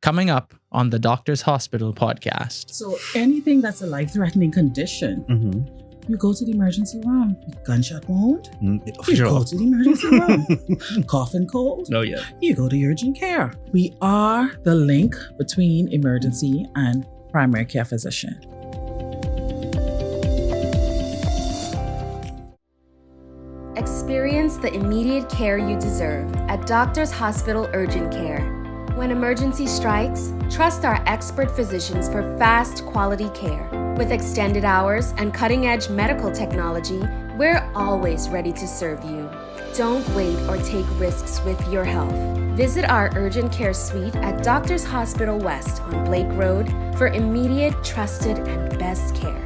Coming up on the Doctor's Hospital podcast. So anything that's a life-threatening condition, you go to the emergency room. Gunshot wound, you go to the emergency room. Cough and cold, you go to urgent care. We are the link between emergency and primary care physician. Experience the immediate care you deserve at Doctor's Hospital Urgent Care. When emergency strikes, trust our expert physicians for fast, quality care. With extended hours and cutting-edge medical technology, we're always ready to serve you. Don't wait or take risks with your health. Visit our urgent care suite at Doctor's Hospital West on Blake Road for immediate, trusted, and best care.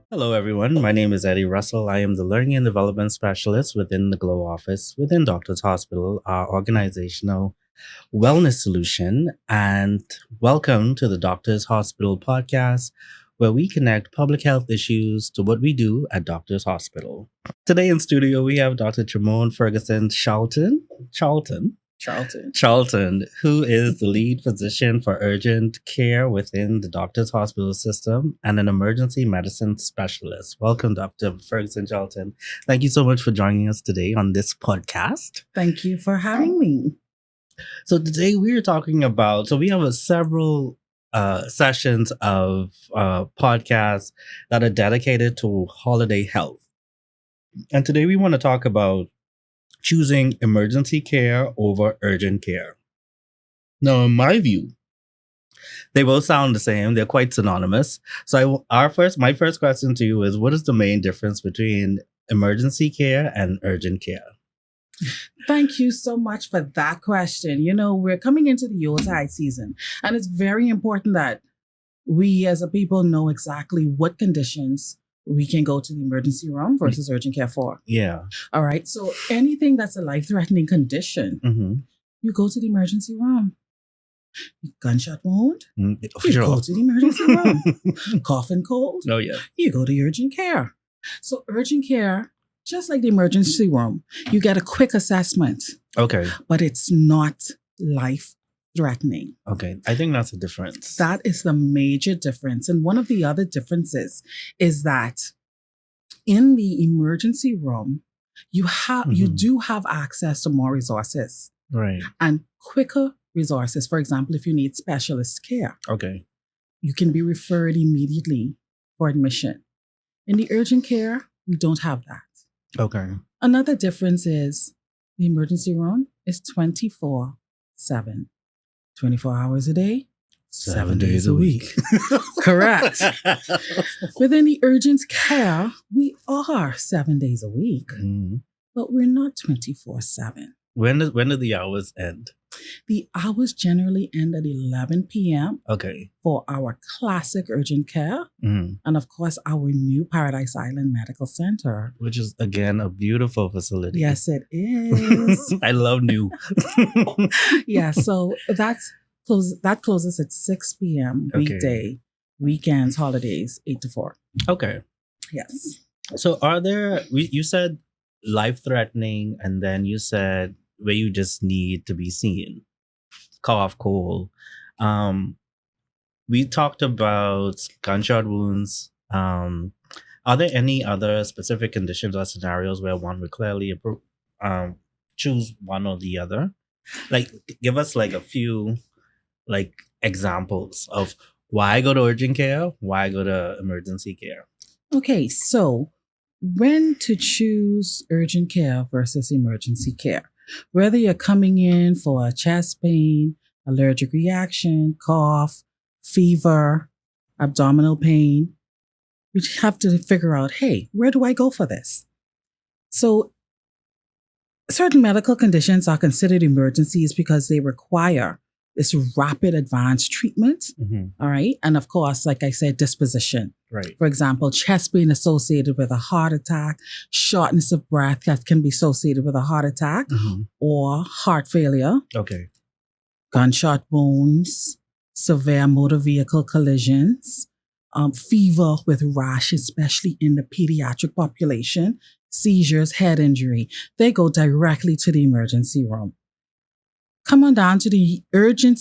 Hello, everyone. My name is Eddie Russell. I am the Learning and Development Specialist within the GLOW office within Doctor's Hospital, our organizational wellness solution. And welcome to the Doctor's Hospital podcast, where we connect public health issues to what we do at Doctor's Hospital. Today in studio, we have Dr. Chimone Ferguson-Charlton, who is the lead physician for urgent care within the Doctor's Hospital system and an emergency medicine specialist. Welcome, Dr. Ferguson-Charlton. Thank you so much for joining us today on this podcast. Thank you for having me. So today we're talking about, we have several sessions of podcasts that are dedicated to holiday health. And today we want to talk about choosing emergency care over urgent care. Now, in my view, they both sound the same. They're quite synonymous. So my first question to you is, what is the main difference between emergency care and urgent care? Thank you so much for that question. You know, we're coming into the Yuletide season, and it's very important that we as a people know exactly what conditions we can go to the emergency room versus urgent care for. Yeah. All right. So anything that's a life-threatening condition, you go to the emergency room. Gunshot wound, you go to the emergency room. Cough and cold, you go to urgent care. So urgent care, just like the emergency room, you get a quick assessment. Okay. But it's not life-threatening. Okay. I think that's a difference. That is the major difference. And one of the other differences is that in the emergency room, you do have access to more resources. Right. And quicker resources. For example, if you need specialist care. Okay. You can be referred immediately for admission. In the urgent care, we don't have that. Okay. Another difference is the emergency room is 24/7. 24 hours a day, 7 days a week. Correct. Within the urgent care, we are 7 days a week, but we're not 24/7. When do the hours end? The hours generally end at 11 p.m. Okay. For our classic urgent care. And of course, our new Paradise Island Medical Center. Which is, again, a beautiful facility. Yes, it is. I love new. Yeah, so that closes at 6 p.m. weekday, weekends, holidays, 8 to 4. Okay. Yes. So are there, you said life-threatening, and then you said where you just need to be seen, cough, cold. We talked about gunshot wounds. Are there any other specific conditions or scenarios where one would clearly choose one or the other? Like, give us like a few examples of why I go to urgent care, why I go to emergency care. Okay, so when to choose urgent care versus emergency care? Whether you're coming in for a chest pain, allergic reaction, cough, fever, abdominal pain, you have to figure out, hey, where do I go for this? So certain medical conditions are considered emergencies because they require this rapid advanced treatment. All right. And of course, like I said, disposition. Right. For example, chest pain associated with a heart attack, shortness of breath that can be associated with a heart attack or heart failure. Okay. Gunshot wounds, severe motor vehicle collisions, fever with rash, especially in the pediatric population, seizures, head injury. They go directly to the emergency room. come on down to the urgent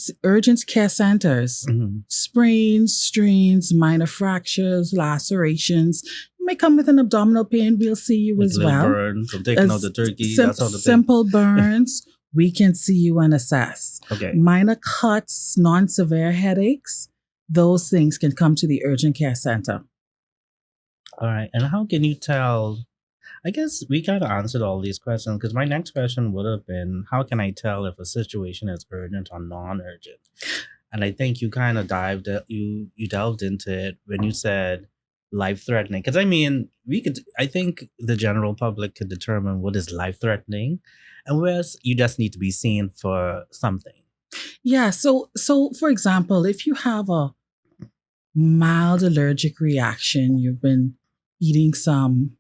care centers. Mhm. Sprains, strains, minor fractures, lacerations. You may come with an abdominal pain. We'll see you Like as little well. burns from taking out the turkey, that sort of thing. Simple burns, we can see you and assess. Okay. Minor cuts, non-severe headaches, those things can come to the urgent care center. All right. And how can you tell? I guess we kind of answered all these questions because my next question would have been, how can I tell if a situation is urgent or non-urgent? And I think you kind of you delved into it when you said life-threatening. Because I mean, I think the general public could determine what is life-threatening, and whereas you just need to be seen for something. Yeah. So for example, if you have a mild allergic reaction, you've been eating some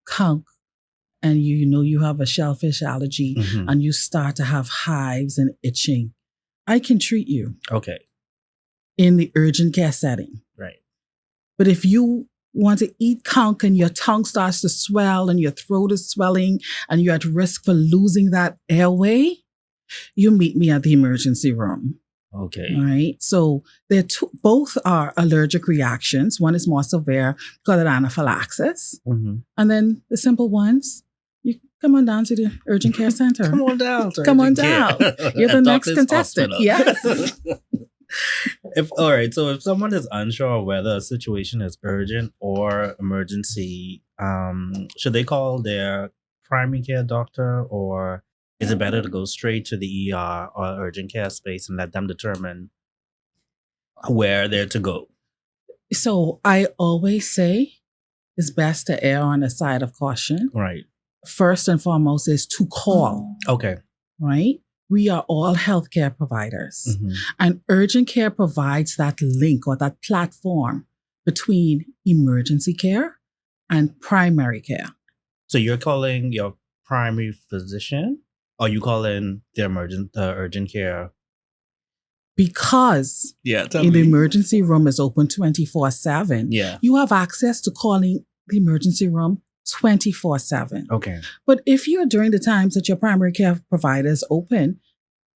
conch and you know you have a shellfish allergy Mhm. and you start to have hives and itching, I can treat you Okay. in the urgent care setting. Right. But if you want to eat conch and your tongue starts to swell and your throat is swelling and you're at risk for losing that airway, you meet me at the emergency room. Okay. All right. So both are allergic reactions. One is more severe, called it anaphylaxis. Mhm. And then the simple ones, you come on down to the urgent care center. Come on down. to Come on urgent care. down. You're the At next Doctor's contestant. Hospital. Yes. All right. So if someone is unsure whether a situation is urgent or emergency, should they call their primary care doctor, or is it better to go straight to the ER or urgent care space and let them determine where they're to go? So I always say it's best to err on the side of caution. Right. First and foremost is to call, Okay. right? We are all healthcare providers. Mhm. And urgent care provides that link or that platform between emergency care and primary care. So you're calling your primary physician, or you calling the urgent care? Because Yeah. in the emergency room is open 24/7, Yeah. you have access to calling the emergency room 24/7. Okay. But if you're during the times that your primary care provider is open,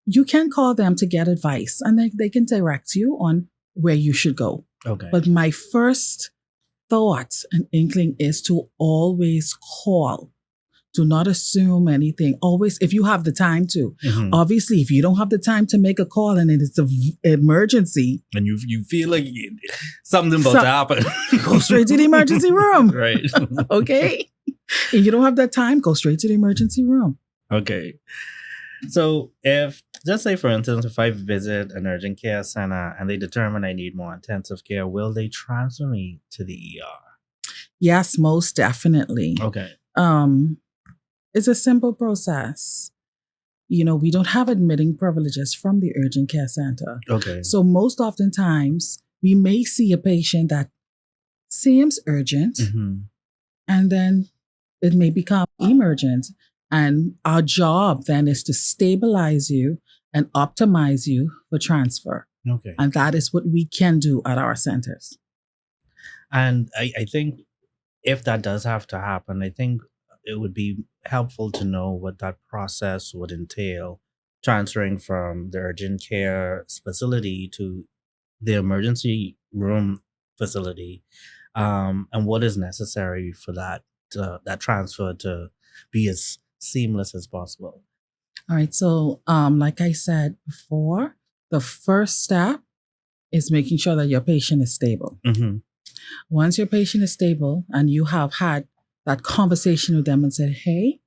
you can call them to get advice and they can direct you on where you should go. Okay. But my first thought and inkling is to always call. Do not assume anything. Always, if you have the time to. Mhm. Obviously, if you don't have the time to make a call and it's an emergency, And you feel like something about to happen, go straight to the emergency room. Right. Okay? If you don't have that time, go straight to the emergency room. Okay. So if, just say for instance, if I visit an urgent care center and they determine I need more intensive care, will they transfer me to the ER? Yes, most definitely. Okay. It's a simple process. You know, we don't have admitting privileges from the urgent care center. Okay. So most oftentimes, we may see a patient that seems urgent, Mhm. and then it may become emergent. And our job then is to stabilize you and optimize you for transfer. Okay. And that is what we can do at our centers. And I think if that does have to happen, I think it would be helpful to know what that process would entail, transferring from the urgent care facility to the emergency room facility, and what is necessary for that transfer to be as seamless as possible. All right. So, like I said before, the first step is making sure that your patient is stable. Mm-hmm. Once your patient is stable and you have had that conversation with them and said, hey,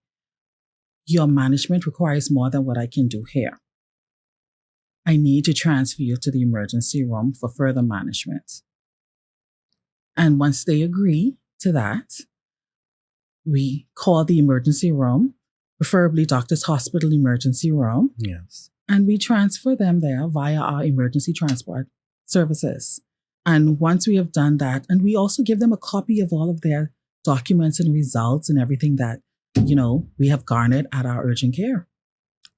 your management requires more than what I can do here. I need to transfer you to the emergency room for further management. And once they agree to that, we call the emergency room, preferably Doctor's Hospital emergency room, Yes. and we transfer them there via our emergency transport services. And once we have done that, and we also give them a copy of all of their documents and results and everything that, you know, we have garnered at our urgent care.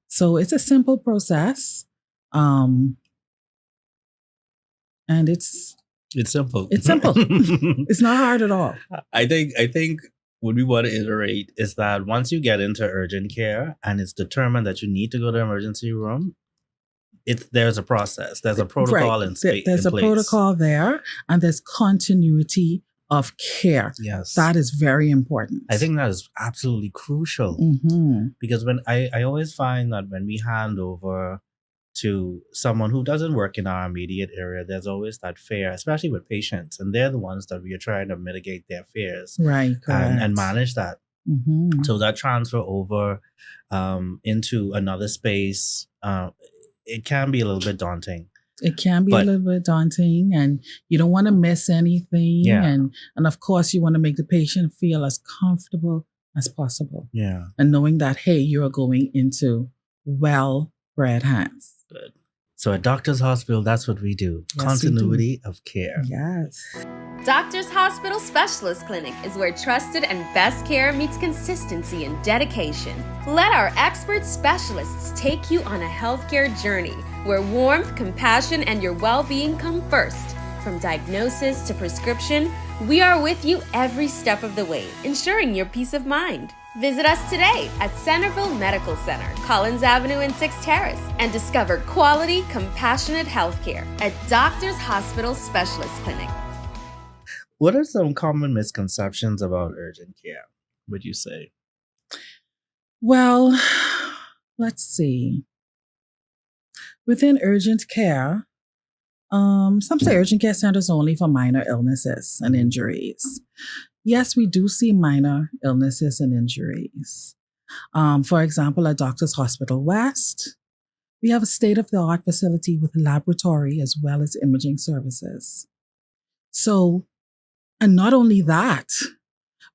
So it's a simple process. And it's It's simple. It's simple. It's not hard at all. I think what we want to iterate is that once you get into urgent care and it's determined that you need to go to the emergency room, there's a process, there's a protocol Right. in There's a place. protocol there, and there's continuity of care. Yes, That is very important. I think that is absolutely crucial because when I always find that when we hand over to someone who doesn't work in our immediate area, there's always that fear, especially with patients, and they're the ones that we are trying to mitigate their fears Right, correct. and manage that. So that transfer over into another space, it can be a little bit daunting. It can be a little bit daunting, and you don't want to miss anything. Yeah. And of course, you want to make the patient feel as comfortable as possible. Yeah. And knowing that, hey, you're going into well-bred hands. Good. So at Doctors Hospital, that's what we do. Yes, Continuity of care. Yes. Doctors Hospital Specialist Clinic is where trusted and best care meets consistency and dedication. Let our expert specialists take you on a healthcare journey where warmth, compassion, and your well-being come first. From diagnosis to prescription, we are with you every step of the way, ensuring your peace of mind. Visit us today at Centerville Medical Center, Collins Avenue and 6th Terrace, and discover quality, compassionate healthcare at Doctors Hospital Specialist Clinic. What are some common misconceptions about urgent care, would you say? Well, let's see. Within urgent care, some say urgent care centers only for minor illnesses and injuries. Yes, we do see minor illnesses and injuries. For example, at Doctors Hospital West, we have a state-of-the-art facility with laboratory as well as imaging services. So, and not only that,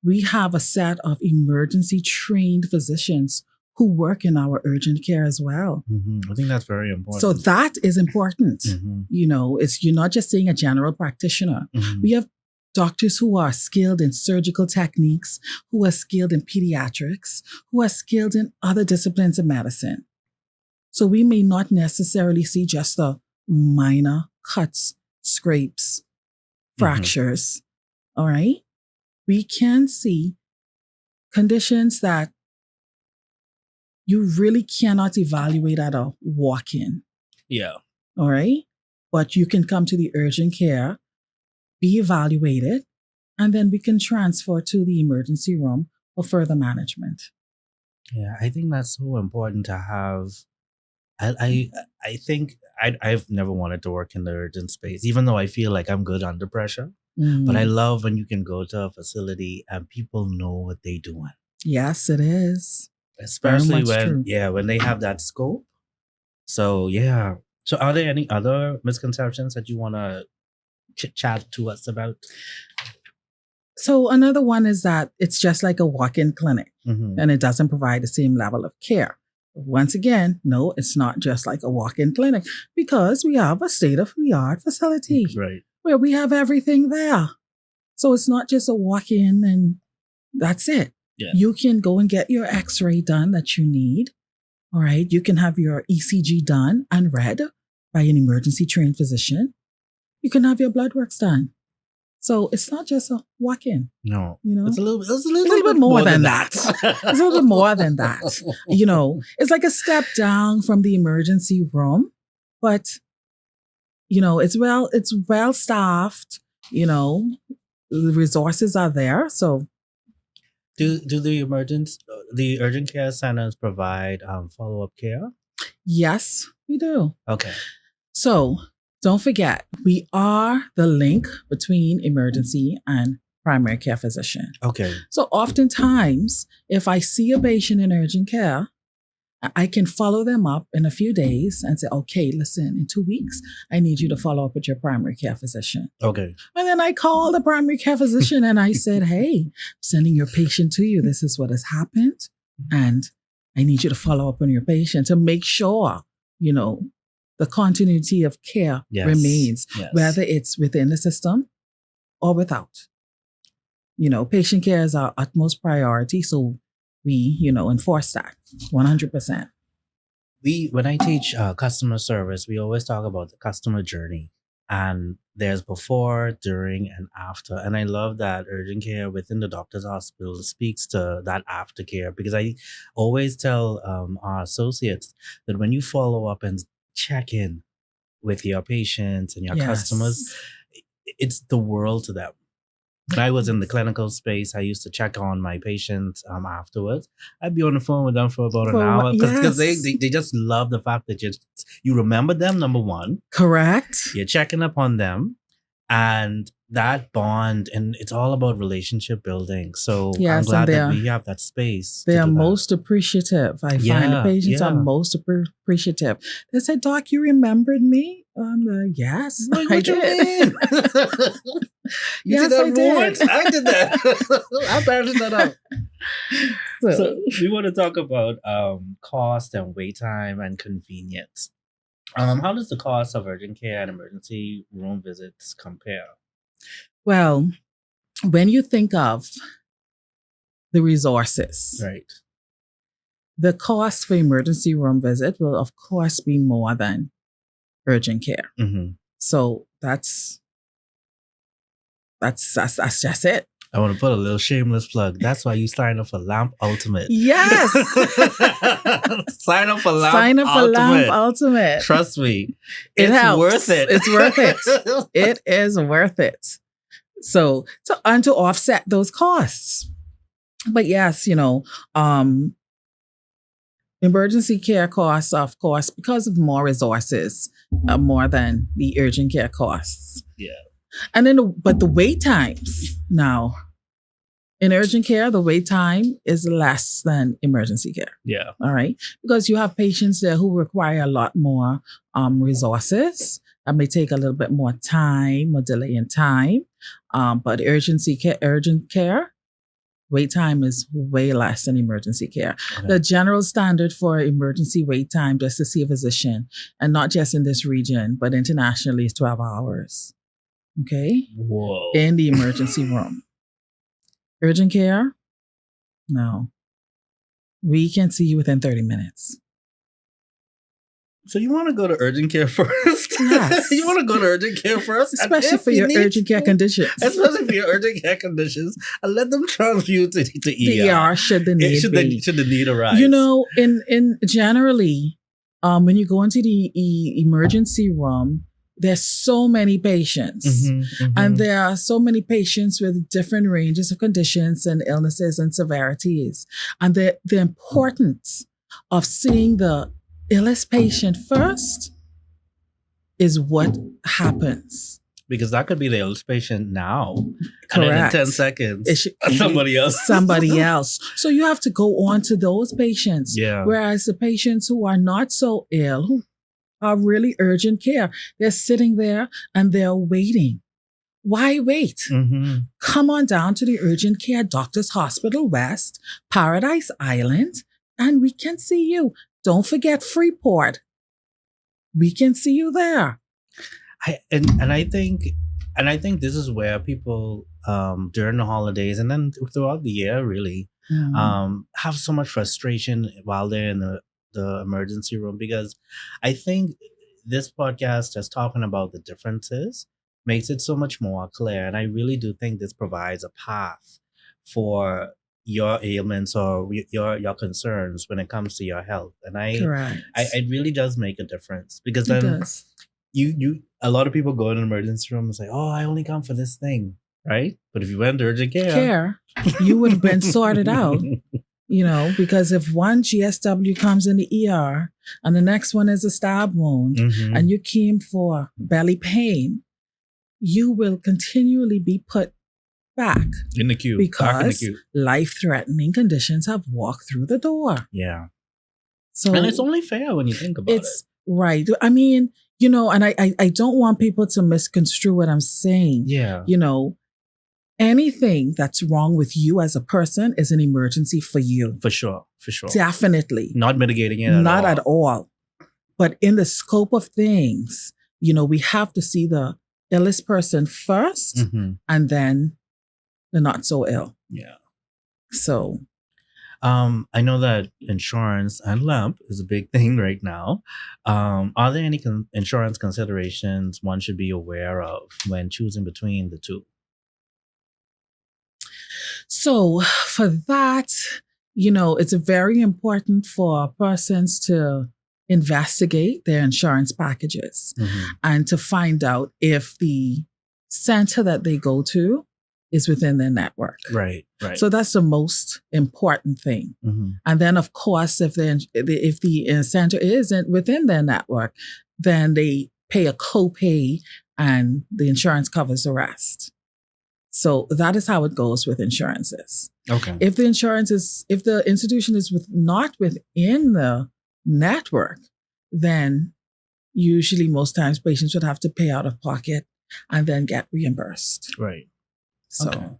we have a set of emergency trained physicians who work in our urgent care as well. I think that's very important. So that is important. You know, you're not just seeing a general practitioner. We have doctors who are skilled in surgical techniques, who are skilled in pediatrics, who are skilled in other disciplines of medicine. So we may not necessarily see just the minor cuts, scrapes, fractures. All right? We can see conditions that you really cannot evaluate at a walk-in. Yeah. All right? But you can come to the urgent care, be evaluated, and then we can transfer to the emergency room for further management. Yeah, I think that's so important to have. I think I've never wanted to work in the urgent space, even though I feel like I'm good under pressure. But I love when you can go to a facility and people know what they're doing. Yes, it is. Especially true. when they have that scope. So yeah. So are there any other misconceptions that you want to chit-chat to us about? So another one is that it's just like a walk-in clinic and it doesn't provide the same level of care. Once again, no, it's not just like a walk-in clinic because we have a state-of-the-art facility where we have everything there. So it's not just a walk-in and that's it. Yeah. You can go and get your x-ray done that you need. All right. You can have your ECG done and read by an emergency trained physician. You can have your blood works done. So it's not just a walk-in. No. You know? It's a little bit more than that. It's a little bit more than that. You know, it's like a step down from the emergency room, but you know, it's well staffed, you know, the resources are there. So do the urgent care centers provide follow-up care? yes, we do. Okay. So don't forget, we are the link between emergency and primary care physician. Okay. So oftentimes, if I see a patient in urgent care, I can follow them up in a few days and say, okay, listen, in 2 weeks, I need you to follow up with your primary care physician. Okay. And then I call the primary care physician and I said, hey, sending your patient to you. This is what has happened. And I need you to follow up on your patient to make sure, you know, the continuity of care remains, whether it's within the system or without. You know, patient care is our utmost priority. So we, you know, enforce that 100%. When I teach customer service, we always talk about the customer journey. And there's before, during, and after. And I love that urgent care within the doctor's hospital speaks to that aftercare, because I always tell our associates that when you follow up and check in with your patients and your customers, it's the world to them. When I was in the clinical space, I used to check on my patients afterwards. I'd be on the phone with them for about an hour because they just love the fact that you remember them, number one. Correct. You're checking up on them, and that bond, and it's all about relationship building. So I'm glad that we have that space. They are most appreciative. I find the patients are most appreciative. They say, "Doc, you remembered me?" I'm like, "Yes, like, what you mean?" You did that once. I did that. I batted that up. So we want to talk about cost and wait time and convenience. How does the cost of urgent care and emergency room visits compare? Well, when you think of the resources, right, the cost for emergency room visit will, of course, be more than urgent care. Mm-hmm. So that's just it. I want to put a little shameless plug. That's why you sign up for Lamp Ultimate. Yes. Sign up for Lamp Ultimate. Trust me. It's helps. Worth it. It's worth it. It is worth it. So and to offset those costs. But yes, emergency care costs, of course, because of more resources, more than the urgent care costs. Yeah. And then, but the wait times now, in urgent care, the wait time is less than emergency care. Yeah. All right. Because you have patients there who require a lot more resources. That may take a little bit more time or delay in time. But urgent care, wait time is way less than emergency care. Okay. The general standard for emergency wait time, just to see a physician, and not just in this region, but internationally, is 12 hours. Okay? Whoa. In the emergency room. Urgent care? No. We can see you within 30 minutes. So you want to go to urgent care first? Yes. You want to go to urgent care first? Especially for your urgent care conditions. Especially for your urgent care conditions. And let them transfer you to ER. The ER should the need be. Should the need arise. In generally, when you go into the emergency room, there's so many patients, and there are so many patients with different ranges of conditions and illnesses and severities. And the importance of seeing the illest patient first is what happens. Because that could be the illest patient now. Correct. And then in 10 seconds, somebody else. Somebody else. So you have to go on to those patients. Yeah. Whereas the patients who are not so ill, who are really urgent care, they're sitting there and they're waiting. Why wait? Come on down to the urgent care Doctors Hospital West, Paradise Island, and we can see you. Don't forget Freeport. We can see you there. I think this is where people during the holidays and then throughout the year really have so much frustration while they're in the emergency room, because I think this podcast just talking about the differences makes it so much more clear. And I really do think this provides a path for your ailments or your concerns when it comes to your health. And it really does make a difference, because then you a lot of people go in an emergency room and say, "Oh, I only come for this thing," right? But if you went to urgent care, you would have been sorted out. Because if one GSW comes in the ER and the next one is a stab wound and you came for belly pain, you will continually be put back in the queue because life-threatening conditions have walked through the door. Yeah. So, and it's only fair when you think about it. Right. I mean, and I don't want people to misconstrue what I'm saying. Yeah. Anything that's wrong with you as a person is an emergency for you. For sure. Definitely. Not mitigating it Not at all. But in the scope of things, we have to see the illest person first and then the not so ill. Yeah. So. I know that insurance and LAMP is a big thing right now. Are there any insurance considerations one should be aware of when choosing between the two? So for that, it's very important for persons to investigate their insurance packages and to find out if the center that they go to is within their network. Right. So that's the most important thing. And then, of course, if the center isn't within their network, then they pay a copay and the insurance covers the rest. So that is how it goes with insurances. Okay. If the institution is not within the network, then usually most times patients would have to pay out of pocket and then get reimbursed. Right. So, okay.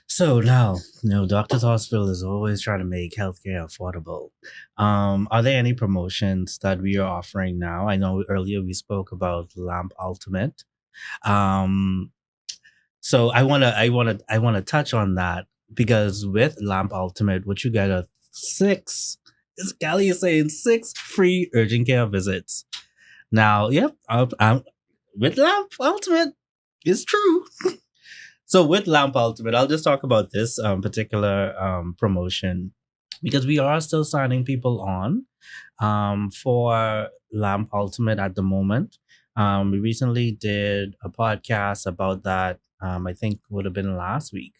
So now, Doctors Hospital is always trying to make healthcare affordable. Are there any promotions that we are offering now? I know earlier we spoke about LAMP Ultimate. So I wanna touch on that because with LAMP Ultimate, what you get are 6. This Gally is saying 6 free urgent care visits. Now, yep, I'm with LAMP Ultimate, it's true. So with LAMP Ultimate, I'll just talk about this particular promotion because we are still signing people on for LAMP Ultimate at the moment. We recently did a podcast about that. I think would have been last week,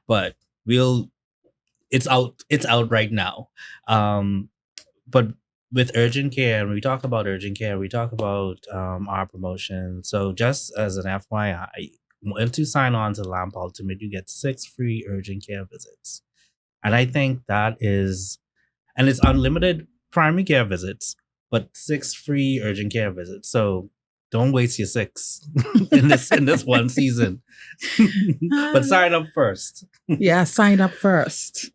but it's out right now. But with urgent care, and we talk about urgent care, we talk about our promotion. So just as an FYI, if you sign on to LAMP Ultimate, you get 6 free urgent care visits. And I think that is, and it's unlimited primary care visits, but 6 free urgent care visits. So don't waste your 6 in this one season. But sign up first. Yeah, sign up first.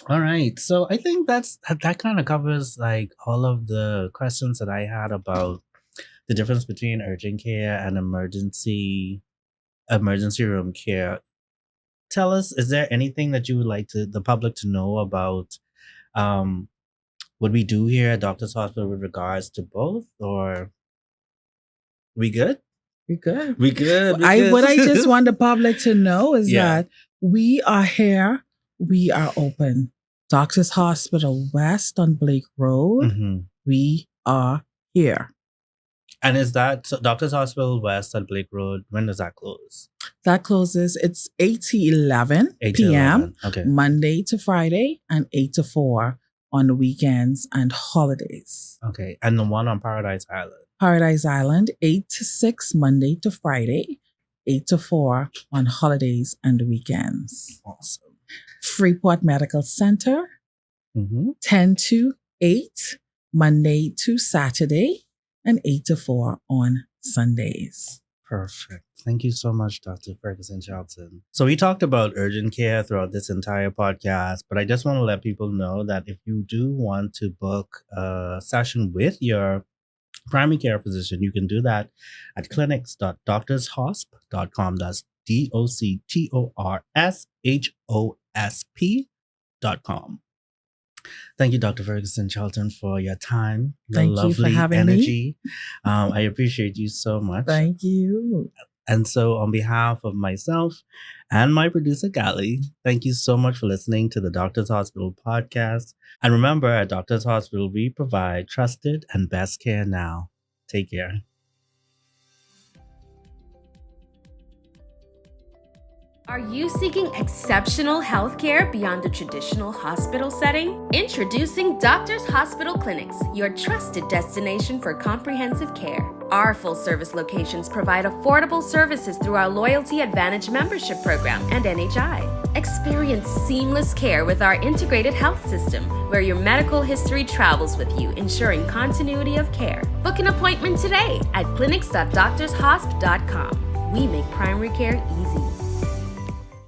All right. So I think that kind of covers like all of the questions that I had about the difference between urgent care and emergency room care. Tell us, is there anything that you would like the public to know about what we do here at Doctors Hospital with regards to both, or we good? We good. We good. What I just want the public to know is that we are here. We are open. Doctors Hospital West on Blake Road. We are here. And is that Doctors Hospital West at Blake Road? When does that close? That closes. It's 8 to 11 p.m. Okay. Monday to Friday, and 8 to 4 on the weekends and holidays. Okay. And the one on Paradise Island? Paradise Island, 8 to 6 Monday to Friday, 8 to 4 on holidays and weekends. Awesome. Freeport Medical Center, 10 to 8 Monday to Saturday, and 8 to 4 on Sundays. Perfect. Thank you so much, Dr. Ferguson-Charlton. So we talked about urgent care throughout this entire podcast, but I just want to let people know that if you do want to book a session with your primary care physician, you can do that at clinics.doctorshosp.com. That's DOCTORSHOSP.com. Thank you, Dr. Ferguson-Charlton, for your time, your lovely energy. I appreciate you so much. Thank you. And so on behalf of myself and my producer, Gally, thank you so much for listening to the Doctors Hospital podcast. And remember, at Doctors Hospital, we provide trusted and best care now. Take care. Are you seeking exceptional healthcare beyond the traditional hospital setting? Introducing Doctors Hospital Clinics, your trusted destination for comprehensive care. Our full-service locations provide affordable services through our Loyalty Advantage membership program and NHI. Experience seamless care with our integrated health system, where your medical history travels with you, ensuring continuity of care. Book an appointment today at clinics.doctorshosp.com. We make primary care easy.